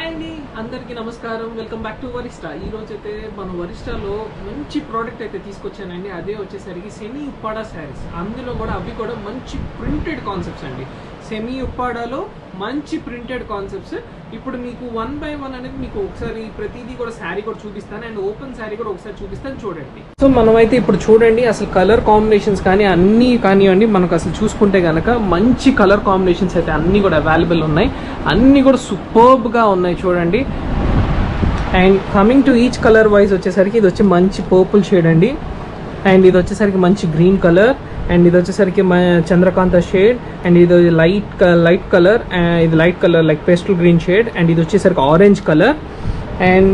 Hi అండి, అందరికీ నమస్కారం. Welcome back to Varista. ఈ రోజు అయితే మన వరిస్టాలో మంచి ప్రోడక్ట్ అయితే తీసుకొచ్చానండి. అదే వచ్చేసరికి సెమీ ఉప్పాడా శారీస్. అందులో కూడా అవి కూడా మంచి ప్రింటెడ్ కాన్సెప్ట్స్ అండి. సెమీ ఉప్పాడాలో మంచి ప్రింటెడ్ కాన్సెప్ట్స్. ఇప్పుడు మీకు 1 by 1 అనేది మీకు ఒకసారి ప్రతిదీ కూడా శారీ కూడా చూపిస్తాను అండ్ ఓపెన్ శారీ కూడా ఒకసారి చూపిస్తాను, చూడండి. సో మనమైతే ఇప్పుడు చూడండి, అసలు కలర్ కాంబినేషన్స్ కానీ అన్నీ కానివ్వండి, మనకు అసలు చూసుకుంటే కనుక మంచి కలర్ కాంబినేషన్స్ అయితే అన్నీ కూడా అవైలబుల్ ఉన్నాయి. అన్నీ కూడా సూపర్బ్గా ఉన్నాయి చూడండి. And coming to each colour wise వచ్చేసరికి ఇది వచ్చి మంచి పర్పుల్ షేడ్ అండి, అండ్ ఇది వచ్చేసరికి మంచి గ్రీన్ కలర్, అండ్ ఇది వచ్చేసరికి చంద్రకాంత షేడ్, అండ్ ఇది లైట్ కలర్, ఇది light colour like pastel green shade, and ఇది వచ్చేసరికి ఆరెంజ్ కలర్, అండ్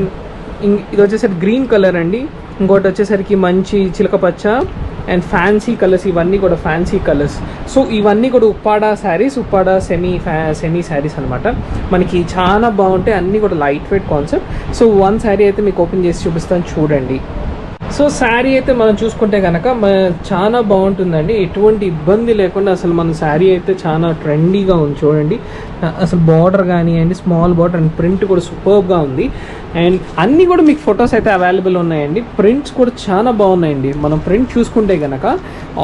ఇది వచ్చేసరికి గ్రీన్ కలర్ అండి. ఇంకోటి వచ్చేసరికి మంచి చిలక పచ్చ అండ్ ఫ్యాన్సీ కలర్స్. ఇవన్నీ కూడా ఫ్యాన్సీ కలర్స్. సో ఇవన్నీ కూడా ఉప్పాడా శారీస్, ఉప్పాడా సెమీ శారీస్ అనమాట. మనకి చాలా బాగుంటాయి, అన్నీ కూడా light weight concept. So one sari అయితే మీకు ఓపెన్ చేసి చూపిస్తాను, చూడండి. సో శారీ అయితే మనం చూసుకుంటే కనుక చాలా బాగుంటుందండి, ఎటువంటి ఇబ్బంది లేకుండా. అసలు మన శారీ అయితే చాలా ట్రెండీగా ఉంది చూడండి. అసలు బార్డర్ కానివ్వండి, స్మాల్ బార్డర్ అండ్ ప్రింట్ కూడా సూపర్గా ఉంది. అండ్ అన్నీ కూడా మీకు ఫొటోస్ అయితే అవైలబుల్ ఉన్నాయండి. ప్రింట్స్ కూడా చాలా బాగున్నాయండి. మనం ప్రింట్ చూసుకుంటే కనుక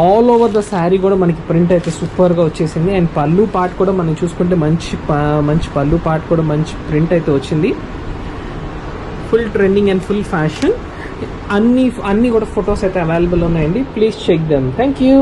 ఆల్ ఓవర్ ద శారీ కూడా మనకి ప్రింట్ అయితే సూపర్గా వచ్చేసింది. అండ్ పళ్ళు పార్ట్ కూడా మనం చూసుకుంటే మంచి పళ్ళు పార్ట్ కూడా మంచి ప్రింట్ అయితే వచ్చింది. Full trending and full fashion. అన్ని కూడా ఫొటోస్ అయితే అవైలబుల్ ఉన్నాయండి. Please check them. Thank you.